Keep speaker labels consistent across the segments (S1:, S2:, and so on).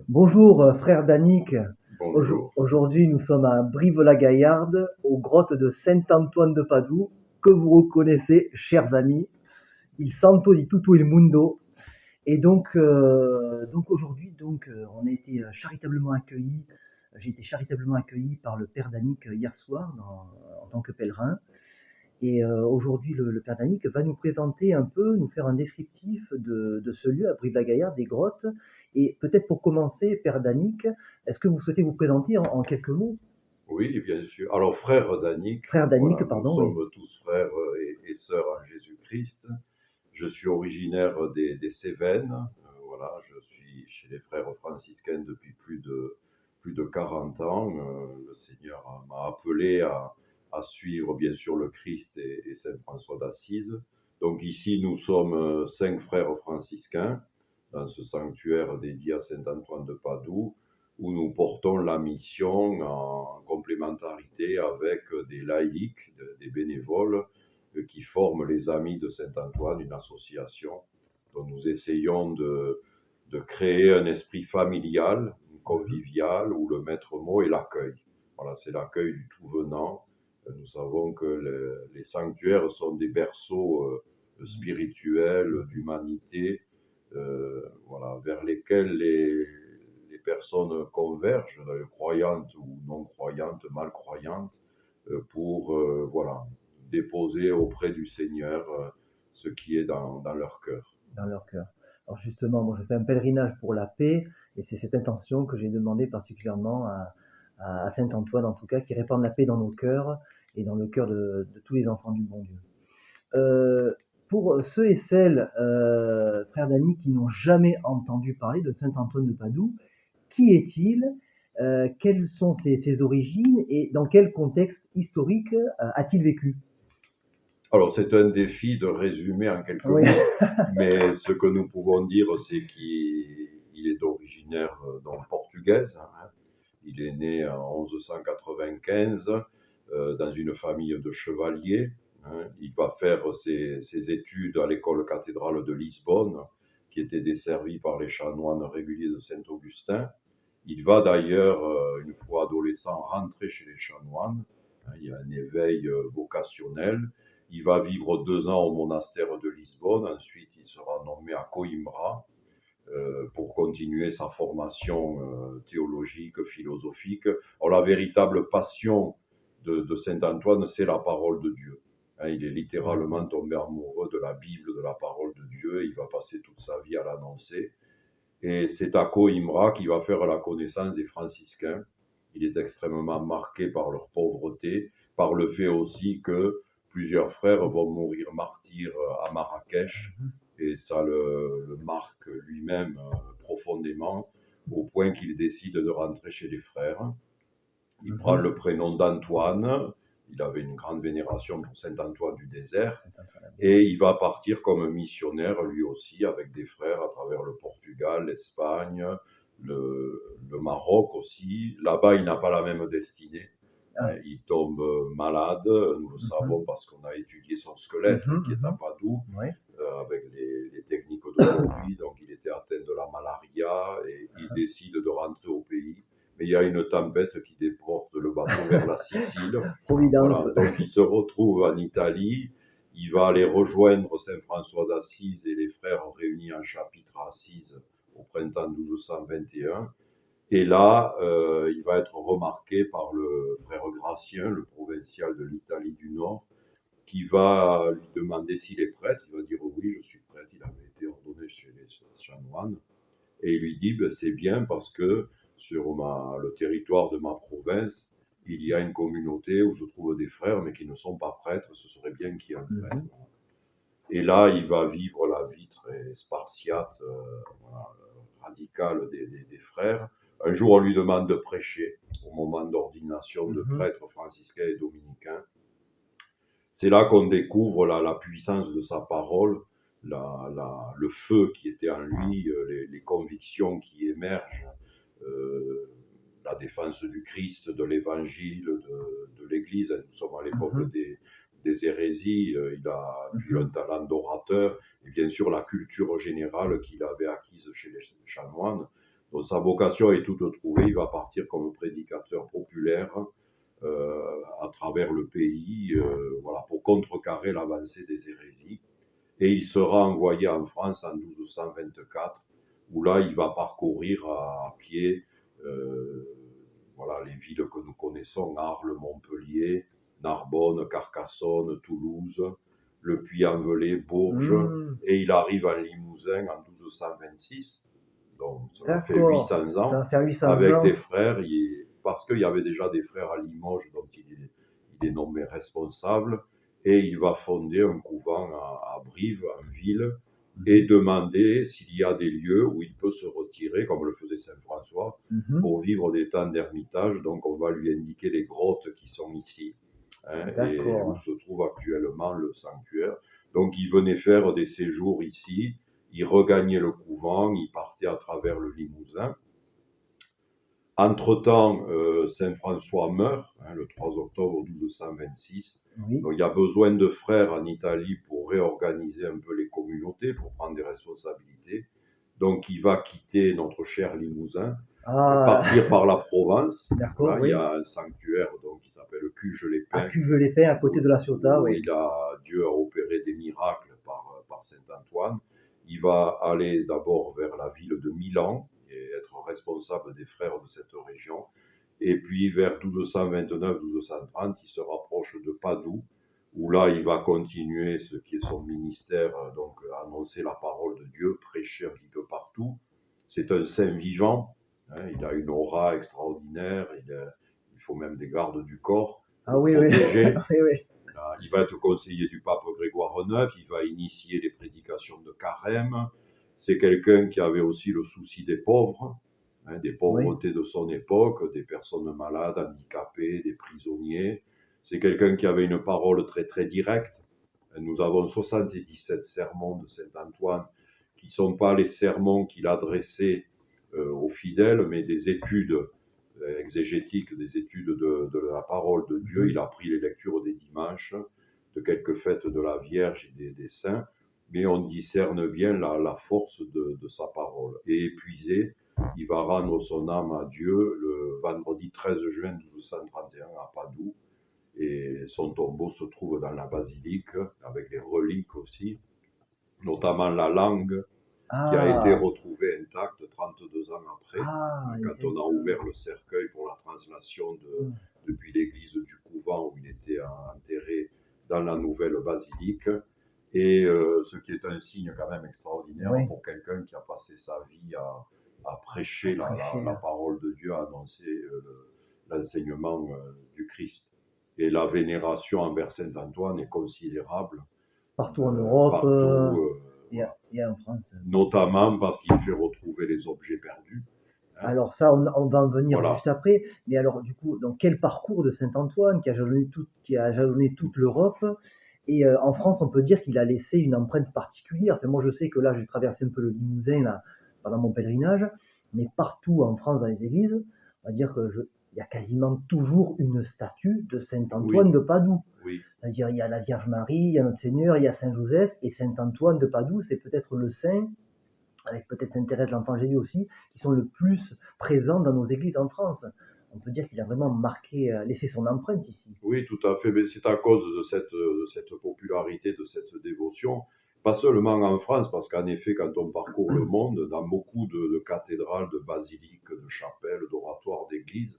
S1: Bonjour, frère Danick.
S2: Bonjour.
S1: Aujourd'hui, nous sommes à Brive-la-Gaillarde, aux grottes de Saint-Antoine de Padoue, que vous reconnaissez, chers amis. Il santo di tutto il mundo. Et donc aujourd'hui, on a été charitablement accueillis. J'ai été charitablement accueilli par le père Danick hier soir en tant que pèlerin. Et aujourd'hui, le père Danick va nous présenter un peu, nous faire un descriptif de ce lieu à Brive-la-Gaillarde, des grottes. Et peut-être pour commencer, père Danick, est-ce que vous souhaitez vous présenter en quelques mots?
S2: Oui, bien sûr. Alors, frère Danick,
S1: Frère Danick,
S2: voilà, nous
S1: pardon, oui.
S2: sommes tous frères et sœurs en Jésus-Christ. Je suis originaire des Cévennes. Voilà, je suis chez les frères franciscains depuis plus de 40 ans. Le Seigneur m'a appelé à suivre, bien sûr, le Christ et Saint François d'Assise. Donc ici, nous sommes 5 frères franciscains dans ce sanctuaire dédié à Saint Antoine de Padoue, où nous portons la mission en complémentarité avec des laïcs, des bénévoles qui forment les Amis de Saint-Antoine, une association dont nous essayons de créer un esprit familial, convivial, où le maître mot est l'accueil. Voilà, c'est l'accueil du tout venant. Nous savons que les sanctuaires sont des berceaux spirituels, d'humanité, voilà, vers lesquels les personnes convergent, croyantes ou non croyantes, mal croyantes, pour voilà, déposer auprès du Seigneur ce qui est dans leur cœur.
S1: Dans leur cœur. Alors justement, moi je fais un pèlerinage pour la paix, et c'est cette intention que j'ai demandé particulièrement à Saint Antoine, en tout cas, qui répande la paix dans nos cœurs et dans le cœur de tous les enfants du bon Dieu. Euh, pour ceux et celles, frère Dany, qui n'ont jamais entendu parler de Saint Antoine de Padoue, qui est-il? Quelles sont ses origines et dans quel contexte historique a-t-il vécu?
S2: Alors, c'est un défi de résumer en quelques
S1: Oui.
S2: mots, mais ce que nous pouvons dire, c'est qu'il est originaire portugaise. Hein. Il est né en 1195 dans une famille de chevaliers. Hein. Il va faire ses études à l'école cathédrale de Lisbonne, qui était desservie par les chanoines réguliers de Saint-Augustin. Il va d'ailleurs, une fois adolescent, rentrer chez les chanoines. Hein. Il y a un éveil vocationnel. Il va vivre 2 ans au monastère de Lisbonne. Ensuite, il sera nommé à Coimbra pour continuer sa formation théologique, philosophique. Alors, la véritable passion de Saint Antoine, c'est la parole de Dieu. Hein, il est littéralement tombé amoureux de la Bible, de la parole de Dieu. Il va passer toute sa vie à l'annoncer. Et c'est à Coimbra qu'il va faire la connaissance des franciscains. Il est extrêmement marqué par leur pauvreté, par le fait aussi que plusieurs frères vont mourir martyrs à Marrakech, et ça le marque lui-même profondément, au point qu'il décide de rentrer chez les frères. Il prend le prénom d'Antoine, il avait une grande vénération pour Saint Antoine du désert, et il va partir comme missionnaire lui aussi avec des frères à travers le Portugal, l'Espagne, le Maroc aussi. Là-bas, il n'a pas la même destinée. Il tombe malade, nous le savons parce qu'on a étudié son squelette qui est à Padoue,
S1: Oui.
S2: avec les techniques d'aujourd'hui. Donc il était atteint de la malaria et il décide de rentrer au pays. Mais il y a une tempête qui déporte le bateau vers la Sicile.
S1: Providence.
S2: Voilà, donc il se retrouve en Italie. Il va aller rejoindre Saint François d'Assise et les frères réunis en chapitre à Assise au printemps 1221. Et là, il va être remarqué par le frère Gratien, le provincial de l'Italie du Nord, qui va lui demander s'il est prêtre. Il va dire oui, je suis prêtre. Il avait été ordonné chez les chanoines. Et il lui dit c'est bien parce que sur le territoire de ma province, il y a une communauté où je trouve des frères, mais qui ne sont pas prêtres. Ce serait bien qu'il y ait un prêtre. Et là, il va vivre la vie très spartiate, voilà, radicale des frères. Un jour, on lui demande de prêcher au moment d'ordination de prêtres franciscains et dominicains. C'est là qu'on découvre la puissance de sa parole, le feu qui était en lui, les convictions qui émergent, la défense du Christ, de l'Évangile, de l'Église. Nous sommes à l'époque des hérésies. Il a eu un talent d'orateur et bien sûr la culture générale qu'il avait acquise chez les chanoines. Donc sa vocation est toute trouvée. Il va partir comme prédicateur populaire à travers le pays, voilà, pour contrecarrer l'avancée des hérésies. Et il sera envoyé en France en 1224, où là, il va parcourir à pied voilà, les villes que nous connaissons, Arles, Montpellier, Narbonne, Carcassonne, Toulouse, le Puy-en-Velay, Bourges,
S1: Hmm,
S2: et il arrive à Limousin en 1226, donc ça fait
S1: d'accord.
S2: 800
S1: Ça
S2: ans,
S1: va faire 800
S2: avec
S1: ans.
S2: des frères, parce qu'il y avait déjà des frères à Limoges, donc il est nommé responsable, et il va fonder un couvent à Brive, en ville, et demander s'il y a des lieux où il peut se retirer, comme le faisait Saint François,
S1: Mhm,
S2: pour vivre des temps d'ermitage. Donc on va lui indiquer les grottes qui sont ici, hein, et où
S1: d'accord.
S2: se trouve actuellement le sanctuaire. Donc il venait faire des séjours ici, il regagnait le couvent, il partait à travers le Limousin. Entre-temps, Saint François meurt, hein, le 3 octobre 1226.
S1: Oui.
S2: Donc il y a besoin de frères en Italie pour réorganiser un peu les communautés, pour prendre des responsabilités. Donc il va quitter notre cher Limousin,
S1: Ah,
S2: partir par la Provence.
S1: d'accord,
S2: Là, il y
S1: oui.
S2: a un sanctuaire donc, qui s'appelle
S1: À
S2: Cuges-les-Pins,
S1: Cuges-les-Pins, à côté
S2: où,
S1: de la Ciotat,
S2: où
S1: oui.
S2: Dieu a opéré des miracles par Saint-Antoine. Il va aller d'abord vers la ville de Milan et être responsable des frères de cette région. Et puis vers 1229-1230, il se rapproche de Padoue, où là, il va continuer ce qui est son ministère, donc annoncer la parole de Dieu, prêcher un petit peu partout. C'est un saint vivant, hein, il a une aura extraordinaire, il faut même des gardes du corps pour
S1: Ah
S2: le
S1: oui, oui.
S2: protéger.
S1: Oui, oui.
S2: Il va être conseiller du pape Grégoire IX, il va initier les prédications de Carême. C'est quelqu'un qui avait aussi le souci des pauvres, hein, des
S1: Oui.
S2: pauvretés de son époque, des personnes malades, handicapées, des prisonniers. C'est quelqu'un qui avait une parole très très directe. Nous avons 77 sermons de Saint Antoine qui ne sont pas les sermons qu'il adressait aux fidèles, mais des études exégétiques, des études de la parole de Dieu. Il
S1: Mhm.
S2: a pris les lectures des dimanches, de quelques fêtes de la Vierge et des saints, mais on discerne bien la force de sa parole. Et épuisé, il va rendre son âme à Dieu le vendredi 13 juin 1231 à Padoue, et son tombeau se trouve dans la basilique, avec les reliques aussi, notamment la langue qui a été
S1: Ah,
S2: retrouvée intacte 32 ans après,
S1: ah,
S2: quand on a
S1: intéressant.
S2: ouvert le cercueil pour la translation
S1: Hmm.
S2: depuis l'église du couvent où il était enterré dans la nouvelle basilique. Et ce qui est un signe quand même extraordinaire
S1: Oui,
S2: pour quelqu'un qui a passé sa vie à prêcher
S1: après
S2: la
S1: cher.
S2: parole de Dieu, à annoncer l'enseignement du Christ. Et la vénération envers Saint Antoine est considérable
S1: Partout en Europe
S2: partout, voilà.
S1: et en France.
S2: Notamment parce qu'il fait retrouver les objets perdus, hein.
S1: Alors ça, on va en venir
S2: Voilà.
S1: juste après. Mais alors, du coup, dans quel parcours de Saint-Antoine qui a jalonné toute l'Europe? Et en France, on peut dire qu'il a laissé une empreinte particulière. Enfin, moi, je sais que là, j'ai traversé un peu le Limousin là, pendant mon pèlerinage, mais partout en France, dans les églises, on va dire il y a quasiment toujours une statue de Saint-Antoine
S2: Oui,
S1: de Padoue.
S2: oui,
S1: C'est-à-dire, il y a la Vierge Marie, il y a Notre Seigneur, il y a Saint-Joseph, et Saint-Antoine de Padoue, c'est peut-être le saint avec peut-être Sainte Thérèse de l'Enfant Jésus aussi, qui sont le plus présents dans nos églises en France. On peut dire qu'il a vraiment marqué, laissé son empreinte ici.
S2: oui, tout à fait. Mais c'est à cause de cette popularité, de cette dévotion, pas seulement en France, parce qu'en effet, quand on parcourt le monde, dans beaucoup de cathédrales, de basiliques, de chapelles, d'oratoires, d'églises,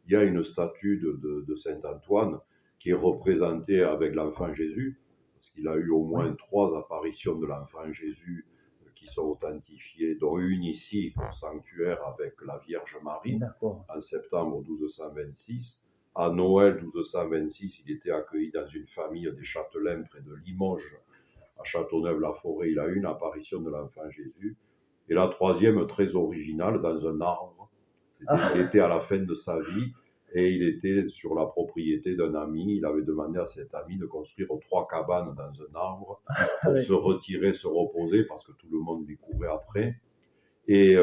S2: il y a une statue de Saint Antoine qui est représentée avec l'enfant Jésus, parce qu'il a eu au
S1: Oui,
S2: moins 3 apparitions de l'enfant Jésus qui sont authentifiées, dont une ici au sanctuaire avec la Vierge Marie
S1: d'accord.
S2: en septembre 1226. À Noël 1226, il était accueilli dans une famille des Châtelains près de Limoges, à Châteauneuf-la-Forêt. Il a eu une apparition de l'enfant Jésus. Et la troisième, très originale, dans un arbre. Il
S1: Ah,
S2: était à la fin de sa vie et il était sur la propriété d'un ami. Il avait demandé à cet ami de construire 3 cabanes dans un arbre pour
S1: oui,
S2: se retirer, se reposer, parce que tout le monde lui courait après. Et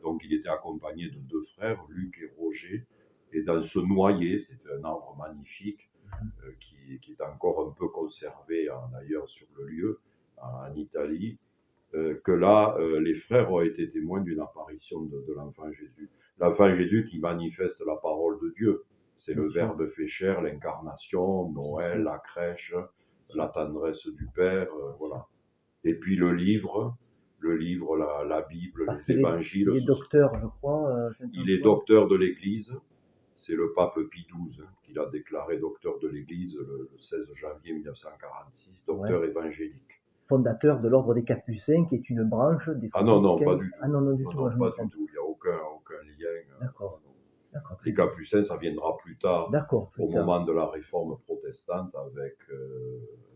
S2: donc il était accompagné de 2 frères, Luc et Roger. Et dans ce noyer, c'était un arbre magnifique qui est encore un peu conservé d'ailleurs sur le lieu, en Italie. que là, les frères ont été témoins d'une apparition de l'enfant Jésus. L'enfant Jésus qui manifeste la parole de Dieu. C'est
S1: Bien
S2: le
S1: sûr,
S2: Verbe fait chair, l'incarnation,
S1: bien
S2: Noël,
S1: sûr,
S2: la crèche,
S1: bien
S2: la
S1: sûr,
S2: tendresse du Père,
S1: bien sûr.
S2: voilà. Et puis le livre, la Bible,
S1: Parce
S2: les
S1: qu'il est,
S2: évangiles,
S1: il est docteur, je crois,
S2: il est
S1: Saint-Antoine.
S2: docteur de l'Église. C'est le pape Pie XII qui l'a déclaré docteur de l'Église le 16 janvier 1946,
S1: Ouais.
S2: docteur évangélique.
S1: Fondateur de l'ordre des Capucins, qui est une branche des
S2: Ah non, non, pas
S1: franciscains.
S2: du
S1: Ah
S2: tout.
S1: non, non, du
S2: Non,
S1: tout,
S2: non,
S1: moi je me
S2: pas du
S1: trompe.
S2: tout. Il n'y a aucun lien.
S1: D'accord,
S2: Non, non.
S1: d'accord, très
S2: Les
S1: bien.
S2: Capucins, ça viendra plus tard,
S1: D'accord, plus
S2: au
S1: tard.
S2: moment de la réforme protestante, avec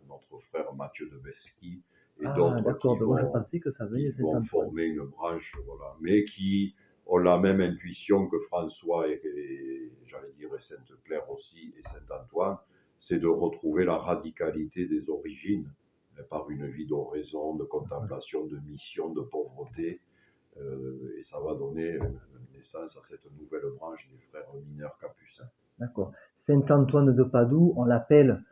S2: notre frère Mathieu de Besky et
S1: Ah,
S2: d'autres
S1: d'accord, ben moi je pensais que ça venait de
S2: qui vont
S1: Saint-Antoine.
S2: former une branche, voilà, mais qui ont la même intuition que François et j'allais dire et Sainte-Claire aussi et Saint-Antoine, c'est de retrouver la radicalité des origines par une vie d'oraison, de contemplation, de mission, de pauvreté, et ça va donner naissance à cette nouvelle branche des frères mineurs capucins.
S1: D'accord. Saint-Antoine de Padoue, on l'appelle,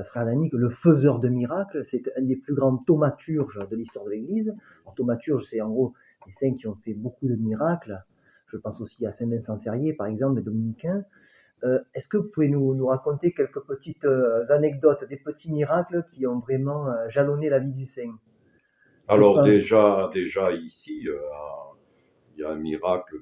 S1: frère Danick, le faiseur de miracles. C'est un des plus grands thaumaturges de l'histoire de l'Église. Alors, thaumaturge, c'est en gros des saints qui ont fait beaucoup de miracles. Je pense aussi à Saint-Vincent-Ferrier, par exemple, les dominicains. Est-ce que vous pouvez nous raconter quelques petites anecdotes, des petits miracles qui ont vraiment jalonné la vie du saint? Je
S2: Alors
S1: pense
S2: déjà ici, il y a un miracle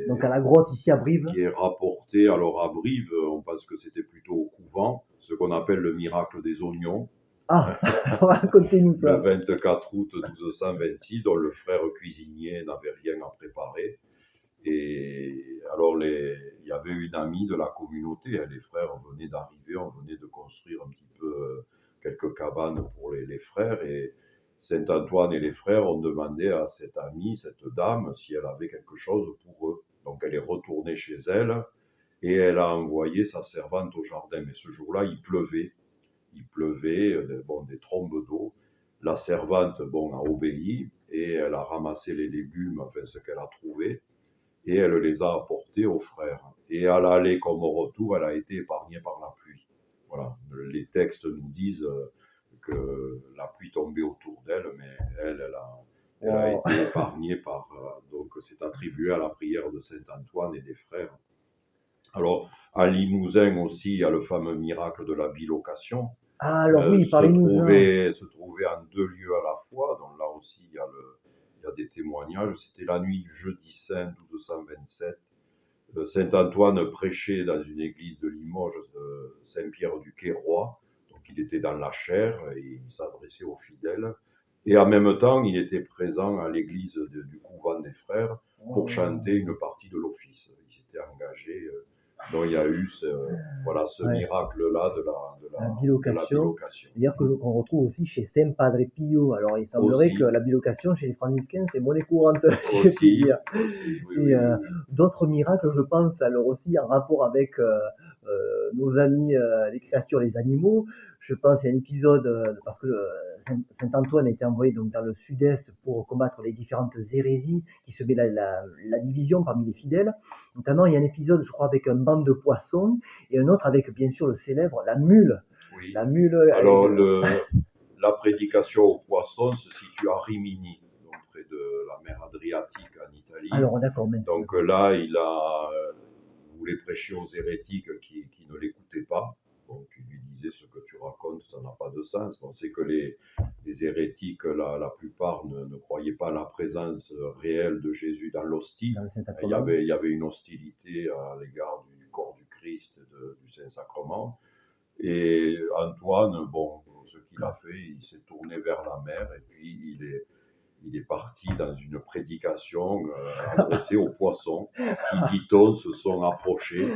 S1: donc à la grotte ici à Brive.
S2: qui est rapporté. Alors à Brive, on pense que c'était plutôt au couvent, ce qu'on appelle le miracle des oignons, hein.
S1: Ah, racontez-nous
S2: Le
S1: ça.
S2: 24 août 1226, dont le frère cuisinier n'avait rien à préparer. Et alors, il y avait une amie de la communauté, hein, les frères venaient d'arriver, on venait de construire un petit peu quelques cabanes pour les frères, et Saint-Antoine et les frères ont demandé à cette amie, cette dame, si elle avait quelque chose pour eux. Donc elle est retournée chez elle, et elle a envoyé sa servante au jardin. Mais ce jour-là, il pleuvait, bon, des trombes d'eau. La servante, bon, a obéi, et elle a ramassé les légumes, enfin ce qu'elle a trouvé, et elle les a apportés aux frères. Et à l'aller comme au retour, elle a été épargnée par la pluie. Voilà, les textes nous disent que la pluie tombait autour d'elle, mais elle a
S1: Wow.
S2: été épargnée par. Donc c'est attribué à la prière de Saint Antoine et des frères. Alors, à Limousin aussi, il y a le fameux miracle de la bilocation.
S1: Ah, alors oui, parlez-nous-en.
S2: Se trouver en deux lieux à la fois. Donc là aussi, il y a des témoignages. C'était la nuit du jeudi saint 1227. Saint Antoine prêchait dans une église de Limoges, Saint-Pierre du Quai-Roi. Donc il était dans la chair et il s'adressait aux fidèles. Et en même temps, il était présent à l'église du couvent des frères pour chanter une partie de l'office. Il s'était engagé. Donc il y a eu voilà, ce
S1: Ouais,
S2: miracle-là
S1: la
S2: de la
S1: bilocation.
S2: bilocation.
S1: D'ailleurs, qu'on retrouve aussi chez Saint Padre Pio. Alors, il semblerait que
S2: Aussi,
S1: la bilocation chez les franciscains, c'est monnaie courante, si je puis
S2: aussi,
S1: dire.
S2: aussi, oui,
S1: Et
S2: oui, oui, oui.
S1: d'autres miracles, je pense, alors aussi en rapport avec nos amis, les créatures, les animaux. Je pense à un épisode, parce que Saint-Antoine était envoyé donc dans le sud-est pour combattre les différentes hérésies qui semaient la division parmi les fidèles. Notamment, il y a un épisode, je crois, avec un banc de poissons et un autre avec, bien sûr, le célèbre, la mule.
S2: Oui.
S1: La mule,
S2: Alors, la prédication aux poissons se situe à Rimini, donc près de la mer Adriatique en Italie.
S1: alors d'accord, mais
S2: Donc là, il voulait prêcher aux hérétiques qui ne l'écoutaient pas. Donc il lui disait ce que tu racontes, ça n'a pas de sens. On sait que les hérétiques, la plupart, ne croyaient pas à la présence réelle de Jésus dans l'hostie.
S1: dans le Saint-Sacrement.
S2: Il y avait une hostilité à l'égard du corps du Christ et du Saint-Sacrement. Et Antoine, bon, ce qu'il a fait, il s'est tourné vers la mer et puis il est parti dans une prédication adressée aux poissons qui, dit-on, se sont approchés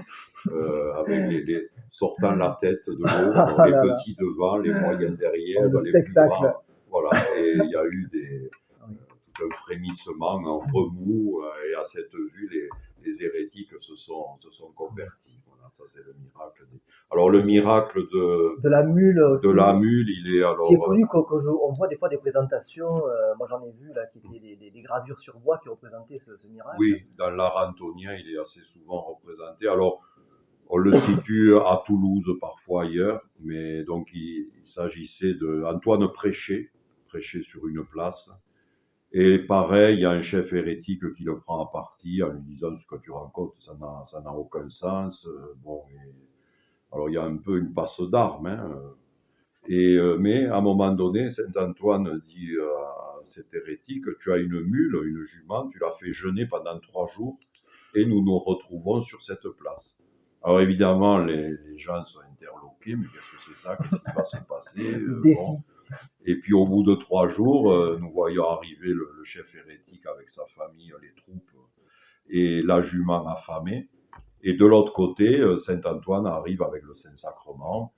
S2: avec sortant la tête de l'eau,
S1: Ah
S2: les
S1: là là,
S2: petits devant, les moyens derrière,
S1: oh, le
S2: les plus
S1: spectacle.
S2: grands. Voilà, et il y a eu
S1: Oui.
S2: tout un frémissement, un remous, et à cette vue, les hérétiques se sont convertis. Voilà, ça c'est le miracle. Alors le miracle
S1: De la mule
S2: de
S1: aussi,
S2: la mule, il est
S1: qui est
S2: alors
S1: connu, on voit des fois des présentations, moi j'en ai vu là, qui étaient des gravures sur bois qui représentaient ce miracle.
S2: oui, dans l'art antonien, il est assez souvent représenté. Alors on le situe à Toulouse, parfois ailleurs, mais donc il s'agissait de Antoine prêchait sur une place, Et pareil, il y a un chef hérétique qui le prend à partie en lui disant ce que tu racontes, ça n'a aucun sens. Bon, alors il y a un peu une passe d'armes, hein. Mais à un moment donné, Saint Antoine dit à cet hérétique, tu as une mule, une jument, tu l'as fait jeûner pendant 3 jours et nous nous retrouvons sur cette place. Alors évidemment, les gens sont interloqués, mais qu'est-ce que c'est ça? Qu'est-ce qui va se passer?
S1: Le
S2: Bon.
S1: défi.
S2: Et puis au bout de 3 jours, nous voyons arriver le chef hérétique avec sa famille, les troupes et la jument affamée. Et de l'autre côté, Saint Antoine arrive avec le Saint-Sacrement,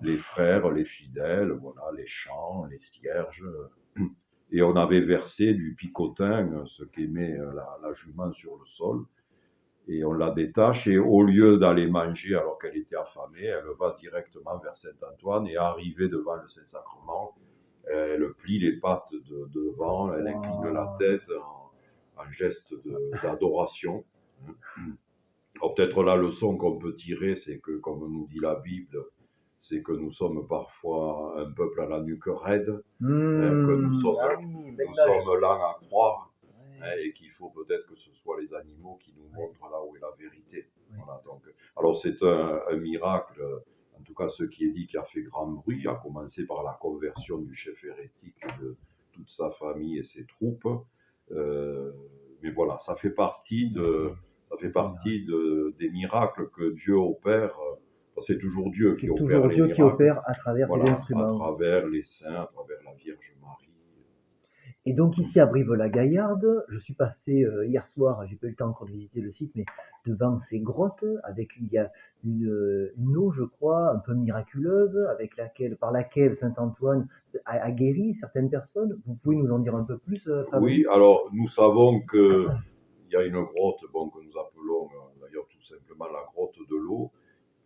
S2: les frères, les fidèles, voilà, les chants, les cierges. Et on avait versé du picotin, ce qu'aimait la jument, sur le sol. Et on la détache, et au lieu d'aller manger alors qu'elle était affamée, elle va directement vers Saint Antoine, et arrivée devant le Saint-Sacrement, elle plie les pattes devant, elle incline la
S1: Waouh.
S2: tête en geste d'adoration. Alors peut-être la leçon qu'on peut tirer, c'est que, comme nous dit la Bible, c'est que nous sommes parfois un peuple à la nuque raide, hein, que
S1: Ah oui, belle
S2: nous
S1: image.
S2: sommes lents à croire, hein,
S1: Ouais,
S2: et qu'il faut peut-être que ce soit les animaux qui nous
S1: ouais,
S2: montrent là où est la vérité.
S1: ouais.
S2: Voilà, donc, alors c'est un miracle, en tout cas ce qui est dit, qui a fait grand bruit, à commencer par la conversion du chef hérétique et de toute sa famille et ses troupes. Euh, mais voilà, ça fait
S1: C'est un miracle.
S2: partie des miracles que Dieu opère. C'est toujours Dieu qui
S1: C'est
S2: opère
S1: toujours
S2: les
S1: Dieu qui
S2: miracles,
S1: opère à travers ses
S2: voilà, à
S1: instruments.
S2: travers les saints, à travers la Vierge Marie.
S1: Et donc ici à Brive-la-Gaillarde, je suis passé hier soir, j'ai pas eu le temps encore de visiter le site, mais devant ces grottes, avec il y a une eau, je crois, un peu miraculeuse, par laquelle Saint-Antoine a guéri certaines personnes. Vous pouvez nous en dire un peu plus,
S2: Oui,
S1: Fabrice?
S2: alors nous savons que il y a une grotte, bon, que nous appelons d'ailleurs tout simplement la grotte de l'eau,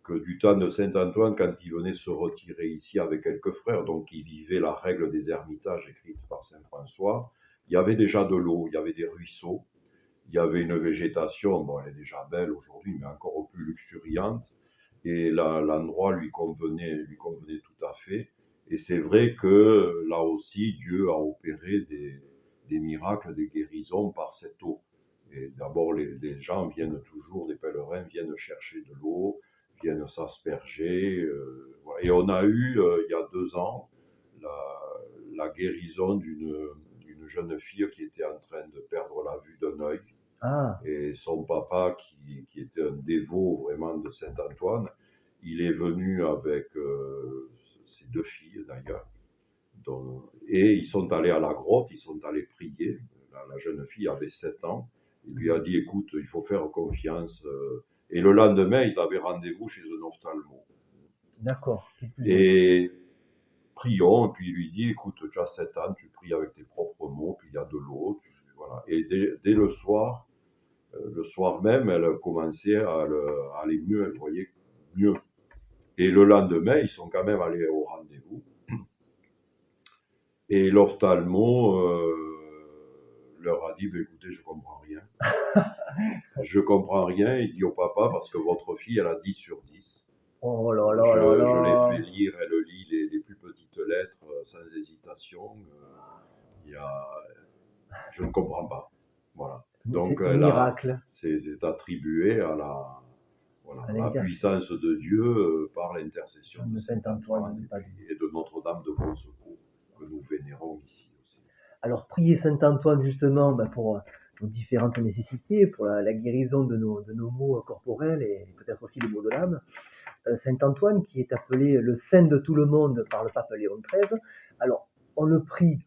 S2: que du temps de Saint Antoine, quand il venait se retirer ici avec quelques frères, donc il vivait la règle des ermitages écrite par Saint François, il y avait déjà de l'eau, il y avait des ruisseaux, il y avait une végétation, bon, elle est déjà belle aujourd'hui, mais encore plus luxuriante, et l'endroit lui convenait tout à fait. Et c'est vrai que là aussi, Dieu a opéré des miracles, des guérisons par cette eau. Et d'abord, les gens viennent toujours, des pèlerins viennent chercher de l'eau, viennent s'asperger. Voilà. Et on a eu, il y a 2 ans, la guérison d'une jeune fille qui était en train de perdre la vue d'un œil.
S1: Ah,
S2: Et son papa, qui était un dévot vraiment de Saint Antoine, il est venu avec ses 2 filles d'ailleurs. Et ils sont allés à la grotte, ils sont allés prier. La jeune fille avait 7 ans. Il lui a dit, écoute, il faut faire confiance. Et le lendemain, ils avaient rendez-vous chez un ophtalmo.
S1: d'accord, qui plus est.
S2: Et prions, et puis il lui dit, écoute, tu as 7 ans, tu pries avec tes propres mots, puis il y a de l'eau. Voilà. Et dès le soir même, elle commençait à aller mieux, elle voyait mieux. Et le lendemain, ils sont quand même allés au rendez-vous. Et l'ophtalmo leur a dit, bah, écoutez, je comprends rien. Je comprends rien. Il dit au papa, parce que votre fille, elle a 10 sur 10.
S1: Oh là là là
S2: Je l'ai fait
S1: là.
S2: lire, elle lit les plus petites lettres sans hésitation. Il y a, je ne comprends pas. Voilà. Donc
S1: C'est un miracle
S2: c'est attribué à voilà,
S1: à
S2: la puissance de Dieu par l'intercession de
S1: de
S2: Saint
S1: Saint-Antoine
S2: Antoine
S1: de Padoue.
S2: et de Notre-Dame de Bon Secours que nous vénérons ici aussi.
S1: Alors, prier Saint-Antoine justement pour nos différentes nécessités, pour la guérison de nos maux corporels et peut-être aussi les maux de l'âme. Saint-Antoine, qui est appelé le saint de tout le monde par le pape Léon XIII. Alors, on le prie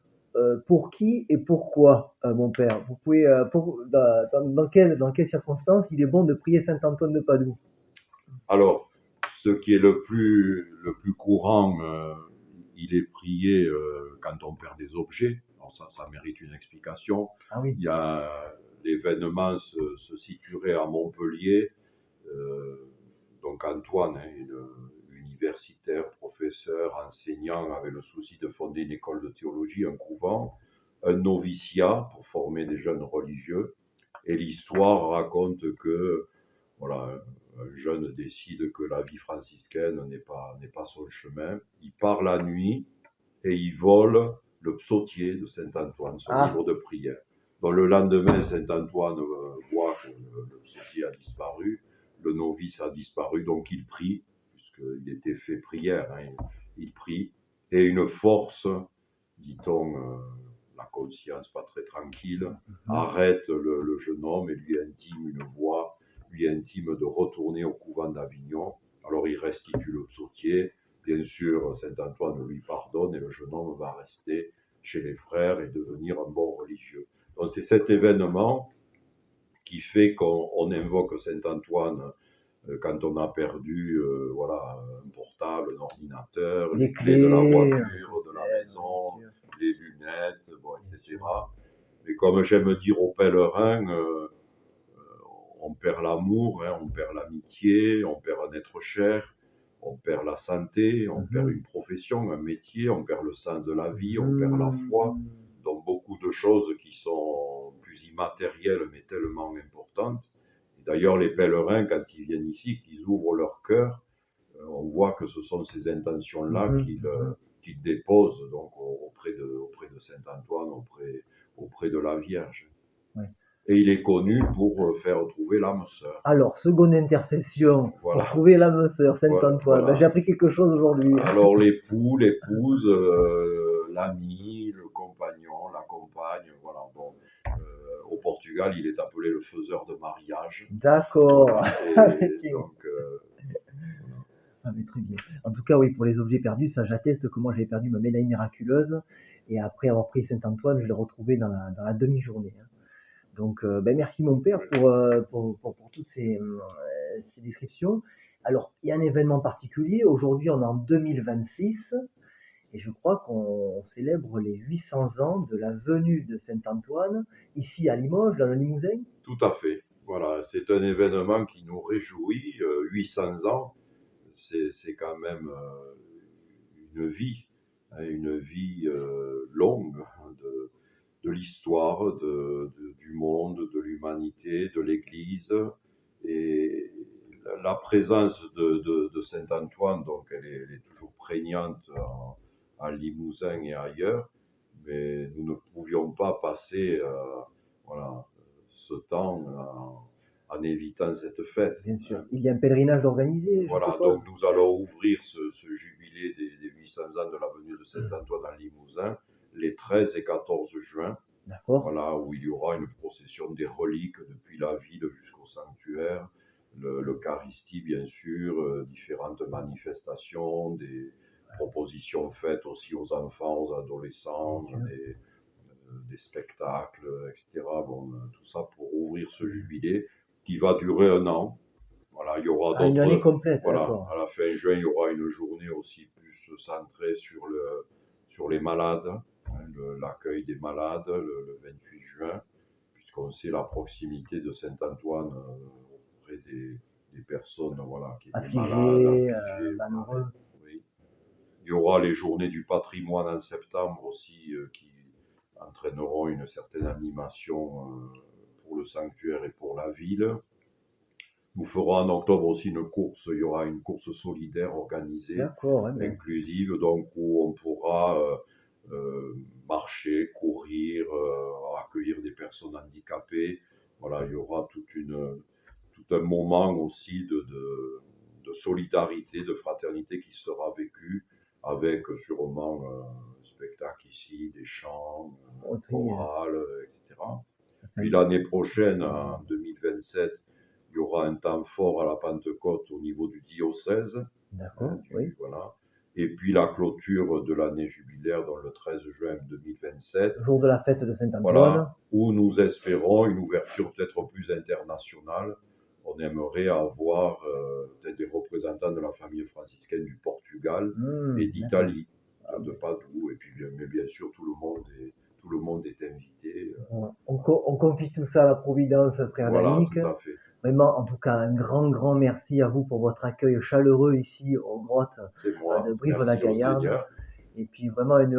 S1: pour qui et pourquoi, mon père? Vous pouvez, dans quelles circonstances il est bon de prier Saint-Antoine de Padoue?
S2: Alors, ce qui est le plus courant, il est prié quand on perd des objets. Alors ça mérite une explication.
S1: Ah oui,
S2: Il y a l'événement se situerait à Montpellier. Euh, donc Antoine, hein, universitaire, professeur, enseignant, avait le souci de fonder une école de théologie, un couvent, un noviciat pour former des jeunes religieux. Et l'histoire raconte que voilà, un jeune décide que la vie franciscaine n'est pas son chemin. Il part la nuit et il vole le psautier de Saint-Antoine, son
S1: Ah,
S2: livre de prière. Donc le lendemain, Saint-Antoine voit que le psautier a disparu, le novice a disparu, donc il prie, puisqu'il était fait prière, hein, il prie, et une force, dit-on, la conscience pas très tranquille, arrête le jeune homme et lui intime une voix, lui intime de retourner au couvent d'Avignon. Alors il restitue le psautier, bien sûr Saint-Antoine lui pardonne et le jeune homme va rester chez les frères et devenir un bon religieux. Donc c'est cet événement qui fait qu'on invoque Saint-Antoine quand on a perdu voilà, un portable, un ordinateur,
S1: les
S2: les clés de la
S1: clés,
S2: voiture, de la
S1: bien
S2: maison,
S1: sûr,
S2: les lunettes, bon,
S1: bien
S2: etc.
S1: sûr.
S2: Mais comme j'aime dire aux pèlerins, on perd l'amour, hein, on perd l'amitié, on perd un être cher, on perd la santé, on perd
S1: Mhm.
S2: une profession, un métier, on perd le sens de la vie, on perd la foi.
S1: Mhm.
S2: Donc beaucoup de choses qui sont plus immatérielles mais tellement importantes. D'ailleurs, les pèlerins, quand ils viennent ici, qu'ils ouvrent leur cœur, on voit que ce sont ces intentions-là
S1: Mhm.
S2: qu'ils déposent donc, auprès de Saint-Antoine, auprès de la Vierge.
S1: Ouais.
S2: Et il est connu pour faire trouver l'âme sœur.
S1: Alors, seconde intercession pour
S2: Voilà,
S1: trouver l'âme sœur, Saint-Antoine. Ben, j'ai
S2: voilà.
S1: appris quelque chose aujourd'hui.
S2: Alors l'époux, l'épouse, l'ami, le compagnon, la compagne, voilà. Bon, au Portugal, il est appelé le faiseur de mariage.
S1: D'accord.
S2: Voilà.
S1: Ah, mais
S2: Et
S1: tiens.
S2: donc, voilà.
S1: Ah, mais très bien. En tout cas, oui, pour les objets perdus, ça j'atteste que moi j'avais perdu ma médaille miraculeuse. Et après avoir pris Saint-Antoine, je l'ai retrouvé dans la demi-journée, hein. Donc, ben, merci mon père pour toutes ces descriptions. Alors, il y a un événement particulier. Aujourd'hui, on est en 2026 et je crois qu'on célèbre les 800 ans de la venue de Saint-Antoine ici à Limoges, dans le Limousin.
S2: Tout à fait. Voilà, c'est un événement qui nous réjouit. 800 ans, c'est quand même une vie, hein, une vie longue de l'histoire, du monde, de l'humanité, de l'Église. Et la présence de Saint-Antoine, donc elle est toujours prégnante en Limousin et ailleurs, mais nous ne pouvions pas passer voilà, ce temps en évitant cette fête.
S1: Bien sûr. Il y a un pèlerinage d'organiser, je
S2: Voilà,
S1: suppose.
S2: donc nous allons ouvrir ce jubilé des 800 ans de la venue de Saint-Antoine à Limousin les 13 et 14 juin,
S1: D'accord.
S2: voilà, où il y aura une procession des reliques depuis la ville jusqu'au sanctuaire, l'Eucharistie bien sûr, différentes manifestations, des propositions faites aussi aux enfants, aux adolescents, des spectacles, etc. Bon, tout ça pour ouvrir ce jubilé qui va durer un an. Voilà, il y aura
S1: Ah, une année
S2: d'autres.
S1: complète,
S2: Voilà,
S1: d'accord.
S2: à la fin juin, il y aura une journée aussi plus centrée sur les malades, hein, l'accueil des malades le 28 juin, puisqu'on sait la proximité de Saint-Antoine auprès des personnes voilà, qui étaient malades,
S1: Affligé,
S2: affligées. Voilà,
S1: malheureux.
S2: oui. Il y aura les journées du patrimoine en septembre aussi qui entraîneront une certaine animation pour le sanctuaire et pour la ville. Nous ferons en octobre aussi une course, il y aura une course solidaire organisée,
S1: D'accord, ouais, ben,
S2: inclusive, donc où on pourra marcher, courir, accueillir des personnes handicapées. Voilà, il y aura tout un moment aussi de solidarité, de fraternité qui sera vécu avec sûrement un spectacle ici, des chants,
S1: bon, très bien.
S2: chorales, etc.
S1: Ça fait
S2: Puis l'année prochaine, en 2027, il y aura un temps fort à la Pentecôte au niveau du diocèse. Hein,
S1: D'accord, oui.
S2: voilà. Et puis la clôture de l'année jubilaire, dans le 13 juin 2027,
S1: Jour de la fête de Saint-Antoine.
S2: voilà, où nous espérons une ouverture peut-être plus internationale. On aimerait avoir peut-être des représentants de la famille franciscaine du Portugal et
S1: D'accord.
S2: d'Italie,
S1: Ah,
S2: de
S1: ben,
S2: Padoue. Et puis, mais bien sûr, tout le monde est invité.
S1: bon, on confie tout ça à la Providence, frère
S2: Voilà,
S1: Danick.
S2: tout à fait.
S1: Vraiment, en tout cas, un grand merci à vous pour votre accueil chaleureux ici aux grottes
S2: C'est moi.
S1: de
S2: Merci au
S1: Brive-la-Gaillarde.
S2: Seigneur.
S1: Et puis vraiment une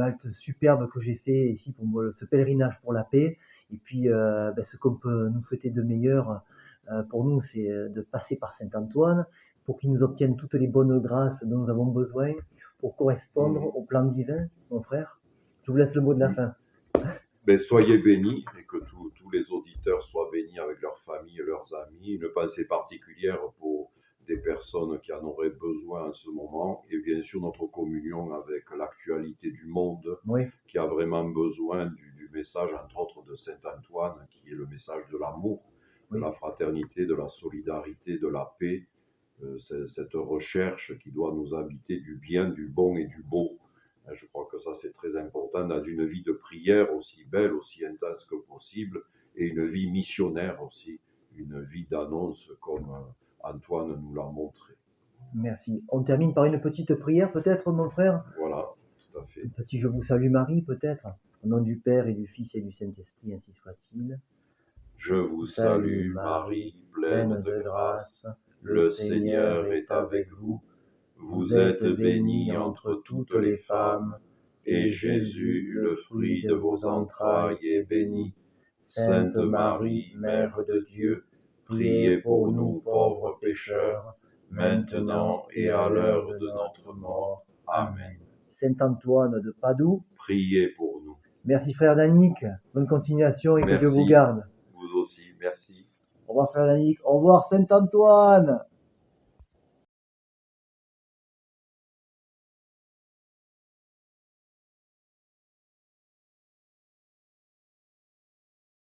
S1: halte superbe que j'ai fait ici pour ce pèlerinage pour la paix. Et puis ben, ce qu'on peut nous souhaiter de meilleur pour nous, c'est de passer par Saint-Antoine pour qu'il nous obtienne toutes les bonnes grâces dont nous avons besoin pour correspondre au plan divin, mon frère? Je vous laisse le mot de la fin.
S2: Ben, soyez bénis et que tous les auditeurs soient bénis avec leurs familles et leurs amis. Une pensée particulière pour des personnes qui en auraient besoin en ce moment et bien sûr notre communion avec l'actualité du monde
S1: Oui,
S2: qui a vraiment besoin du message, entre autres, de Saint Antoine, qui est le message de l'amour, de
S1: oui.
S2: la fraternité, de la solidarité, de la paix, cette recherche qui doit nous habiter du bien, du bon et du beau. Je crois que ça, c'est très important dans une vie de prière aussi belle, aussi intense que possible, et une vie missionnaire aussi, une vie d'annonce comme Antoine nous l'a montré.
S1: Merci. On termine par une petite prière, peut-être, mon frère?
S2: Voilà, tout à fait.
S1: Un petit Je vous salue Marie, peut-être? Au nom du Père et du Fils et du Saint-Esprit, ainsi soit-il.
S2: Je vous salue, Marie, pleine de grâce. Le Seigneur est avec vous. Vous êtes bénie entre toutes les femmes, et Jésus, le fruit de vos entrailles, est béni. Sainte Marie, Mère de Dieu, priez pour nous pauvres pécheurs, maintenant et à l'heure de notre mort. Amen.
S1: Saint Antoine de Padoue,
S2: Priez pour nous.
S1: merci frère Danick, bonne continuation et que Dieu vous
S2: Merci.
S1: garde.
S2: Vous aussi, merci.
S1: Au revoir frère Danick, au revoir Saint Antoine.